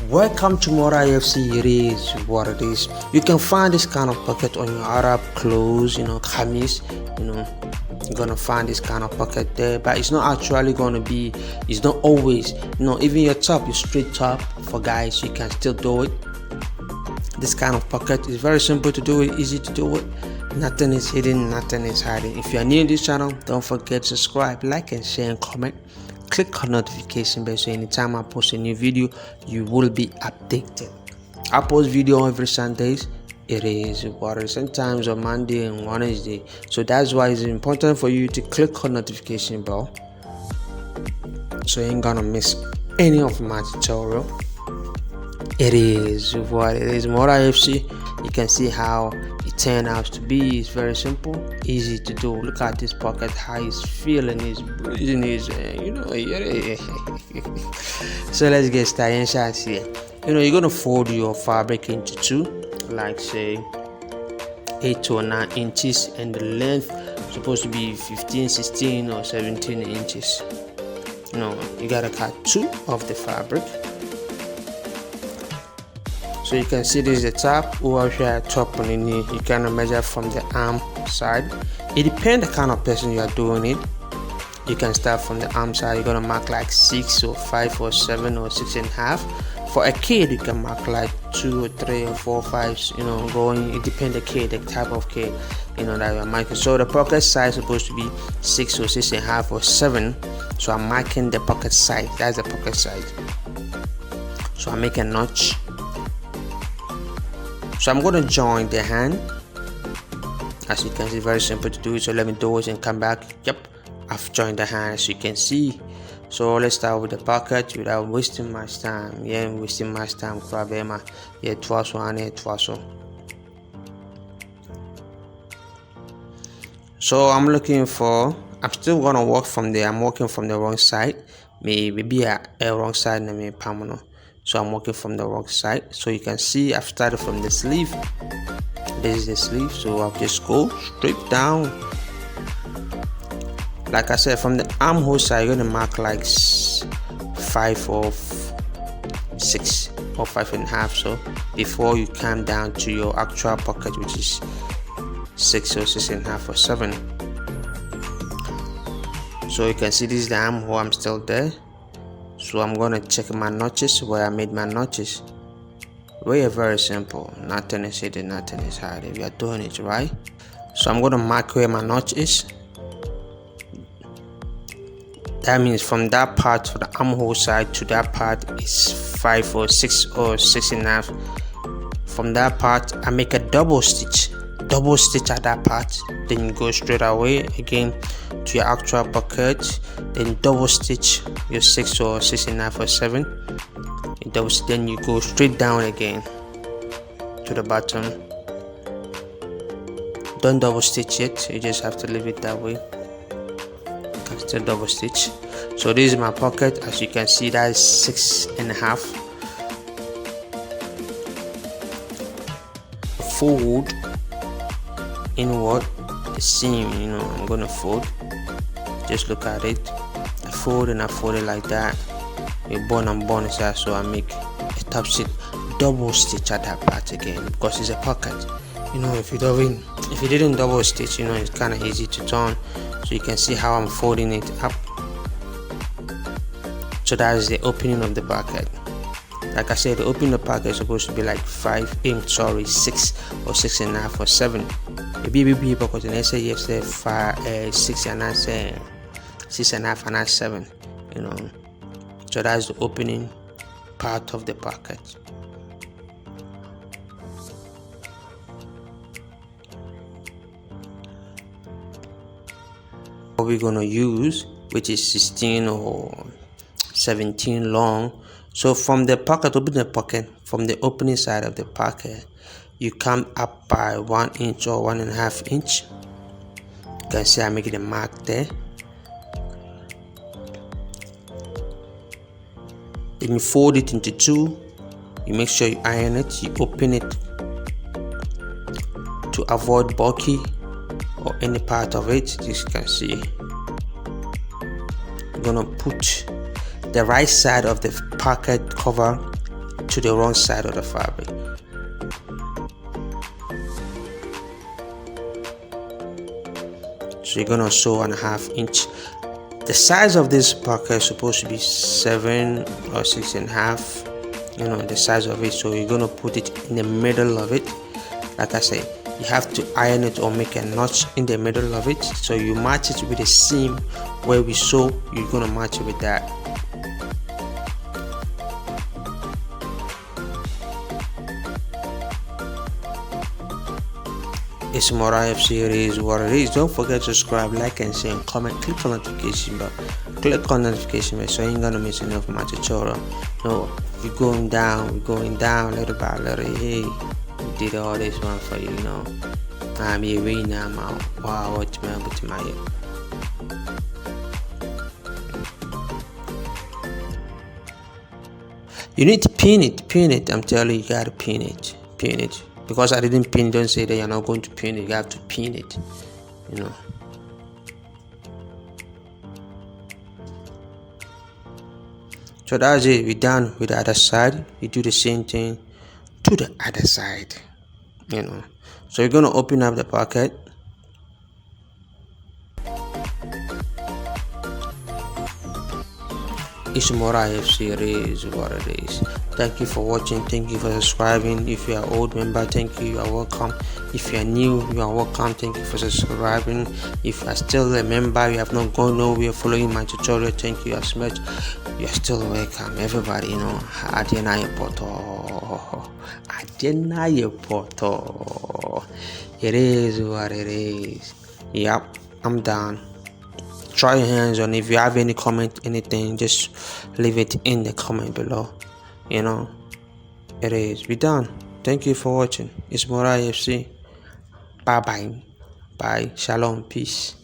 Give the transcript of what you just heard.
Welcome to Mora FC. It is what it is. You can find this kind of pocket on your Arab clothes, khamis, you're gonna find this kind of pocket there, but it's not actually gonna be, it's not always, even your top, your straight top for guys, you can still do it. This kind of pocket is very simple to do it, easy to do it. Nothing is hidden, nothing is hiding. If you are new to this channel, don't forget to subscribe, like and share and comment. Click on notification bell so anytime I post a new video you will be updated. I post video every Sundays. It is what it is, sometimes on Monday and Wednesday, so that's why it's important for you to click on notification bell so you ain't gonna miss any of my tutorial. It is what it is. Mora FC, you can see how it turned out to be. It's very simple, easy to do. Look at this pocket, how he's feeling, he's breathing, So let's get started here. You're gonna fold your fabric into two, like say 8 to 9 inches, and the length is supposed to be 15, 16 or 17 inches. You gotta cut two of the fabric. So you can see this is the top. We also have top on the knee. You can measure from the arm side. It depends the kind of person you are doing it. You can start from the arm side. You're gonna mark like 6 or 5 or 7 or 6.5. For a kid, you can mark like 2 or 3 or 4 or 5. Going. It depends the kid, the type of kid that you're marking. So the pocket size is supposed to be 6 or 6.5 or 7. So I'm marking the pocket size. That's the pocket size. So I make a notch. So I'm going to join the hand. As you can see, very simple to do it. So let me do it and come back. Yep, I've joined the hand, as you can see. So let's start with the pocket without wasting much time. So I'm still gonna work from there. I'm working from the wrong side. Maybe a wrong side na me pamono. So I'm working from the wrong side. So you can see I've started from the sleeve. This is the sleeve, so I'll just go straight down. Like I said, from the armhole side, you're gonna mark like 5 or 6 or 5.5. So before you come down to your actual pocket, which is 6 or 6.5 or 7. So you can see this is the armhole. I'm still there. So I'm gonna check my notches where I made my notches. Very simple. Nothing is hidden, nothing is hiding. We are doing it right. So I'm gonna mark where my notch is. That means from that part for the armhole side to that part is 5 or 6 or 6.5. From that part I make a double stitch at that part. Then you go straight away again to your actual pocket, then double stitch your 6 or 6.5 or 7. Then you go straight down again to the bottom. Don't double stitch it, you just have to leave it that way. You can still double stitch. So this is my pocket. As you can see, that is 6.5. Fold inward the seam. I'm gonna fold. Just look at it. I fold and I fold it like that. A bone and bone is that, so I make a top stitch, double stitch at that part again because it's a pocket. If you didn't double stitch, it's kind of easy to turn. So you can see how I'm folding it up. So that is the opening of the pocket. Like I said, the opening of the pocket is supposed to be like 6 or 6.5 or 7. Maybe because the next you say 6 and I say 6.5 and I 7. So that's the opening part of the pocket. What we're gonna use, which is 16 or 17 long. So from the pocket, open the pocket, from the opening side of the pocket, you come up by 1 inch or 1.5 inch. You can see I make the mark there. Then you fold it into two. You make sure you iron it. You open it to avoid bulky or any part of it. As you can see, you're gonna put the right side of the pocket cover to the wrong side of the fabric. So you're gonna sew 1/2 inch. The size of this pocket is supposed to be 7 or 6.5. The size of it. So you're gonna put it in the middle of it. Like I said, you have to iron it or make a notch in the middle of it. So you match it with the seam where we sew. You're gonna match it with that. It's more IFC. It is what it is. Don't forget to subscribe, like, and share, and comment. Click on notification bell. Click on notification bell so you ain't gonna miss any of my tutorial. No, we're going down little by little. Hey, we did all this one for you. I'm here right now, man. Wow, what's my head? You need to pin it. I'm telling you, you gotta pin it. Because I didn't pin, don't say that you're not going to pin it. You have to pin it. So that's it. We're done with the other side. We do the same thing to the other side. So you're gonna open up the pocket. It's more IFC. It is what it is. Thank you for watching. Thank you for subscribing. If you are old member, thank you. You are welcome. If you are new, you are welcome. Thank you for subscribing. If you are still a member, you have not gone nowhere following my tutorial, thank you as much. You are still welcome. Everybody, Adena Poto. It is what it is. Yep, I'm done. Try your hands on. If you have any comment, anything, just leave it in the comment below. It is. We done. Thank you for watching. It's more IFC. Bye. Shalom. Peace.